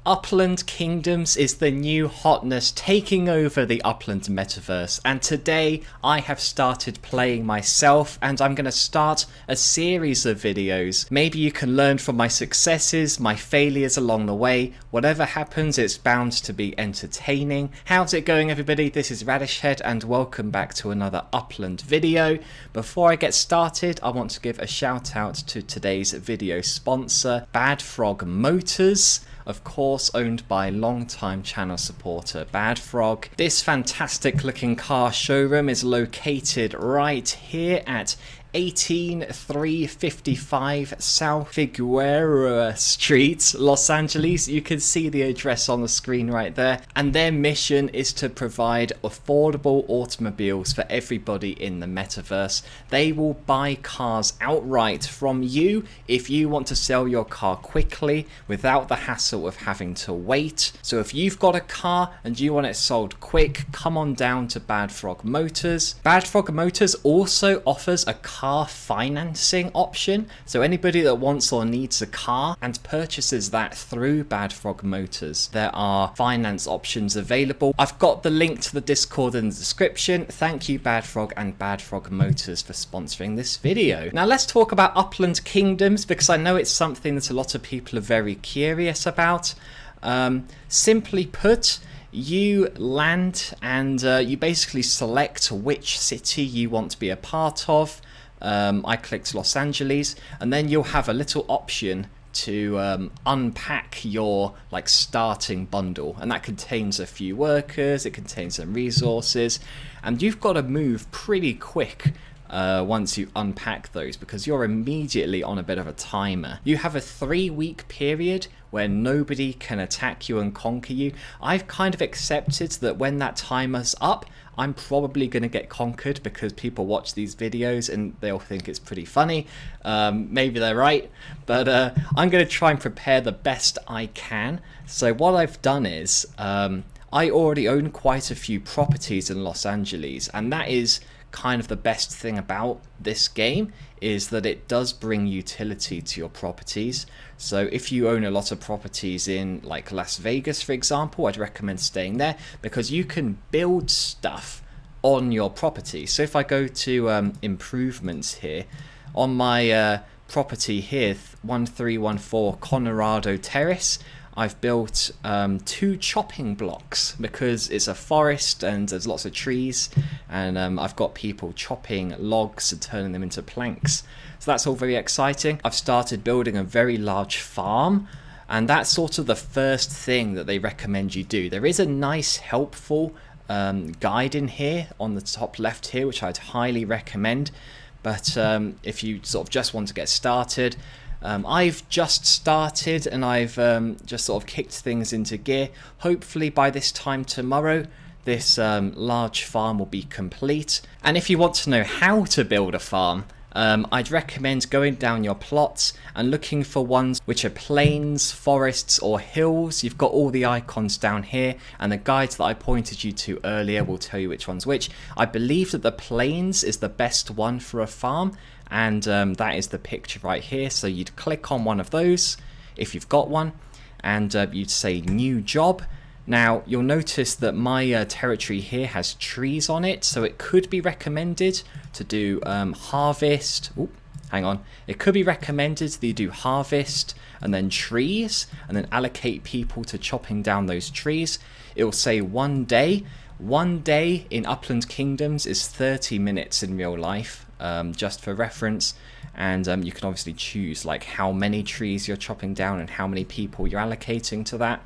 Upland Kingdoms is the new hotness taking over the Upland metaverse, and today I have started playing myself and I'm going to start a series of videos. Maybe you can learn from my successes, my failures along the way. Whatever happens, it's bound to be entertaining. How's it going, everybody? This is Radishhead and welcome back to another Upland video. Before I get started, I want to give a shout out to today's video sponsor, Bad Frog Motors. Of course, owned by long-time channel supporter Bad Frog. This fantastic looking car showroom is located right here at 18355 South Figueroa Street, Los Angeles. You can see the address on the screen right there. And their mission is to provide affordable automobiles for everybody in the metaverse. They will buy cars outright from you if you want to sell your car quickly without the hassle of having to wait. So if you've got a car and you want it sold quick, come on down to Bad Frog Motors. Bad Frog Motors also offers a car financing option, so anybody that wants or needs a car and purchases that through Bad Frog Motors, there are finance options available. I've got the link to the Discord in the description. Thank you Bad Frog and Bad Frog Motors for sponsoring this video. Now let's talk about Upland Kingdoms, because I know it's something that a lot of people are very curious about. Simply put, you land and you basically select which city you want to be a part of. I clicked Los Angeles, and then you'll have a little option to unpack your starting bundle, and that contains a few workers, it contains some resources, and you've got to move pretty quick once you unpack those, because you're immediately on a bit of a timer. You have a 3-week period where nobody can attack you and conquer you. I've kind of accepted that when that timer's up, I'm probably going to get conquered, because people watch these videos and they'll think it's pretty funny. Maybe they're right, but I'm going to try and prepare the best I can. So what I've done is, I already own quite a few properties in Los Angeles, and that is kind of the best thing about this game, is that it does bring utility to your properties. So if you own a lot of properties in Las Vegas, for example, I'd recommend staying there, because you can build stuff on your property. So if I go to improvements here, on my property here, 1314 Colorado Terrace, I've built 2 chopping blocks, because it's a forest and there's lots of trees, and I've got people chopping logs and turning them into planks. So that's all very exciting. I've started building a very large farm, and that's sort of the first thing that they recommend you do. There is a nice helpful guide in here on the top left here, which I'd highly recommend. But if you sort of just want to get started, I've just started and I've just sort of kicked things into gear. Hopefully by this time tomorrow, this large farm will be complete. And if you want to know how to build a farm, I'd recommend going down your plots and looking for ones which are plains, forests or hills. You've got all the icons down here, and the guides that I pointed you to earlier will tell you which one's which. I believe that the plains is the best one for a farm, and that is the picture right here. So you'd click on one of those if you've got one, and you'd say new job. Now you'll notice that my territory here has trees on it, so it could be recommended to do harvest. Ooh, hang on. It could be recommended that you do harvest and then trees, and then allocate people to chopping down those trees. It will say 1 day. 1 day in Upland Kingdoms is 30 minutes in real life, just for reference. And you can obviously choose how many trees you're chopping down and how many people you're allocating to that.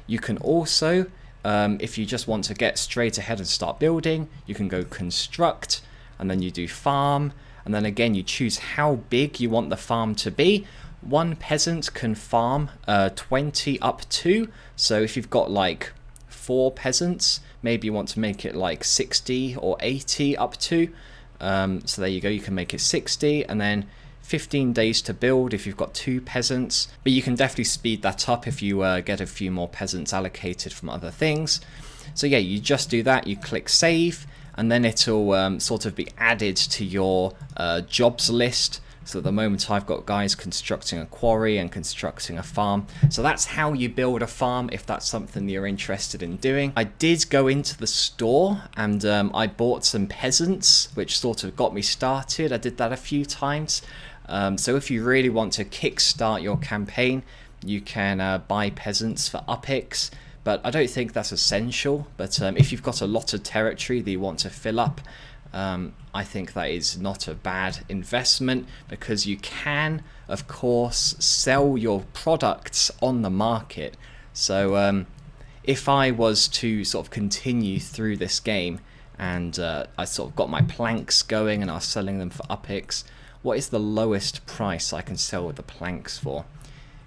You can also, if you just want to get straight ahead and start building, you can go construct, and then you do farm, and then again you choose how big you want the farm to be. 1 peasant can farm 20 up to, so if you've got 4 peasants, maybe you want to make it 60 or 80 up to. So there you go, you can make it 60, and then 15 days to build if you've got 2 peasants, but you can definitely speed that up if you get a few more peasants allocated from other things. So yeah, you just do that, you click save, and then it'll sort of be added to your jobs list So at the moment I've got guys constructing a quarry and constructing a farm. So that's how you build a farm if that's something you're interested in doing. I did go into the store and I bought some peasants, which sort of got me started. I did that a few times. So if you really want to kickstart your campaign, you can buy peasants for UPX. But I don't think that's essential. But if you've got a lot of territory that you want to fill up, I think that is not a bad investment, because you can, of course, sell your products on the market. So if I was to sort of continue through this game and I sort of got my planks going and I was selling them for UPX, what is the lowest price I can sell the planks for?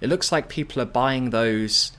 It looks like people are buying those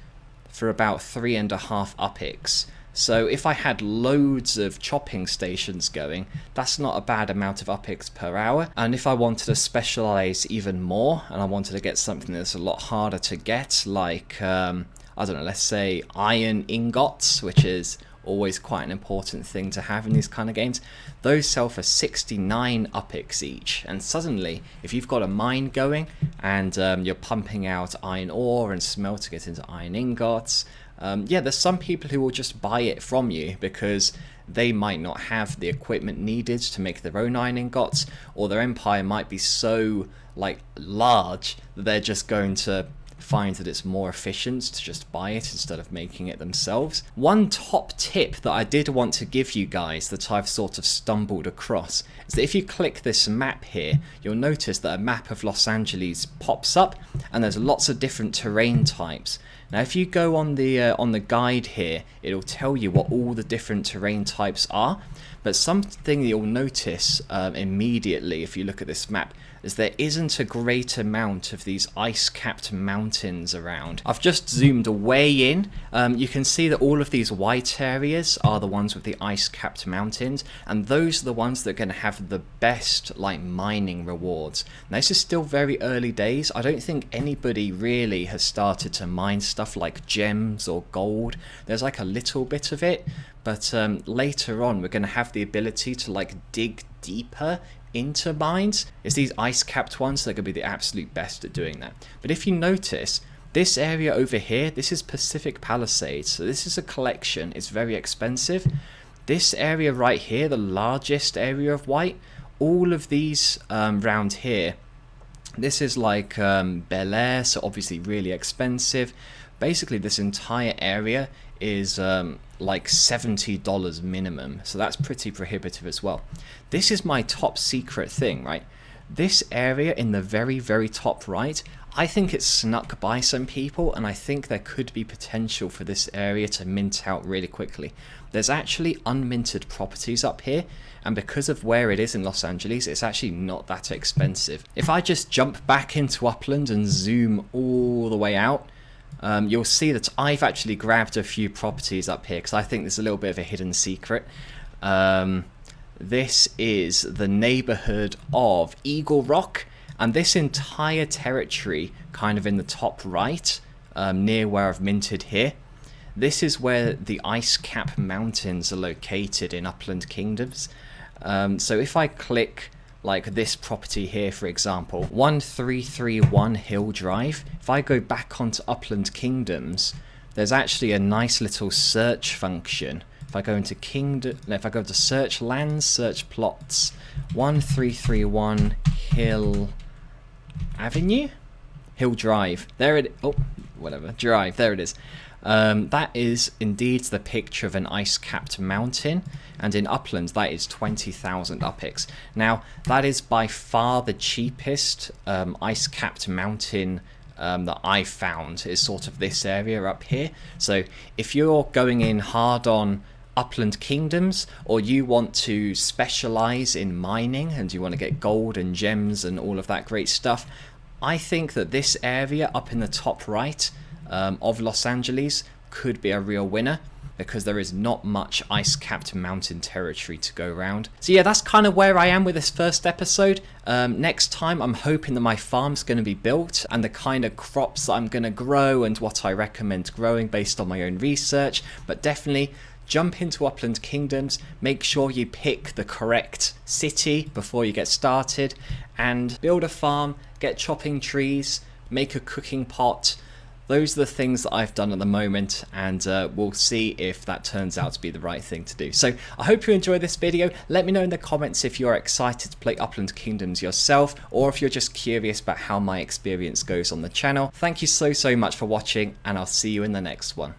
for about 3.5 UPX. So if I had loads of chopping stations going, that's not a bad amount of UPX per hour. And if I wanted to specialize even more, and I wanted to get something that's a lot harder to get, like, I don't know, let's say iron ingots, which is always quite an important thing to have in these kind of games, those sell for 69 UPX each. And suddenly, if you've got a mine going and you're pumping out iron ore and smelting it into iron ingots, yeah, there's some people who will just buy it from you because they might not have the equipment needed to make their own iron ingots, or their empire might be so like large that they're just going to find that it's more efficient to just buy it instead of making it themselves. One top tip that I did want to give you guys that I've sort of stumbled across is that if you click this map here, you'll notice that a map of Los Angeles pops up and there's lots of different terrain types. Now if you go on the guide here, it'll tell you what all the different terrain types are, but something you'll notice immediately if you look at this map is there isn't a great amount of these ice-capped mountains around. I've just zoomed way in. You can see that all of these white areas are the ones with the ice-capped mountains, and those are the ones that are going to have the best like mining rewards. Now this is still very early days. I don't think anybody really has started to mine stuff like gems or gold. There's like a little bit of it, but later on we're going to have the ability to like dig deeper into mines. It's these ice-capped ones that are going to be the absolute best at doing that. But if you notice, this area over here, this is Pacific Palisades, so this is a collection. It's very expensive. This area right here, the largest area of white, all of these round here, this is like Bel Air, so obviously really expensive. Basically this entire area is like $70 minimum, so that's pretty prohibitive as well. This is my top secret thing, right? This area in the very, very top right, I think it's snuck by some people, and I think there could be potential for this area to mint out really quickly. There's actually unminted properties up here, and because of where it is in Los Angeles, it's actually not that expensive. If I just jump back into Upland and zoom all the way out, you'll see that I've actually grabbed a few properties up here because I think there's a little bit of a hidden secret. This is the neighborhood of Eagle Rock, and this entire territory kind of in the top right, near where I've minted here, this is where the ice cap mountains are located in Upland Kingdoms. So if I click like this property here, for example, 1331 Hill Drive, if I go back onto Upland Kingdoms, there's actually a nice little search function. If I go into if I go to search lands, search plots, 1331 Hill Avenue? Hill Drive. There it, oh, whatever, Drive, there it is. That is indeed the picture of an ice-capped mountain, and in Upland that is 20,000 UPX. Now that is by far the cheapest ice-capped mountain that I found, is sort of this area up here. So if you're going in hard on Upland Kingdoms, or you want to specialize in mining and you want to get gold and gems and all of that great stuff, I think that this area up in the top right of Los Angeles could be a real winner, because there is not much ice-capped mountain territory to go around. So yeah, that's kind of where I am with this first episode. Next time I'm hoping that my farm's going to be built, and the kind of crops that I'm going to grow and what I recommend growing based on my own research. But definitely jump into Upland Kingdoms, make sure you pick the correct city before you get started, and build a farm, get chopping trees, make a cooking pot. Those are the things that I've done at the moment, and we'll see if that turns out to be the right thing to do. So I hope you enjoyed this video. Let me know in the comments if you're excited to play Upland Kingdoms yourself, or if you're just curious about how my experience goes on the channel. Thank you so much for watching, and I'll see you in the next one.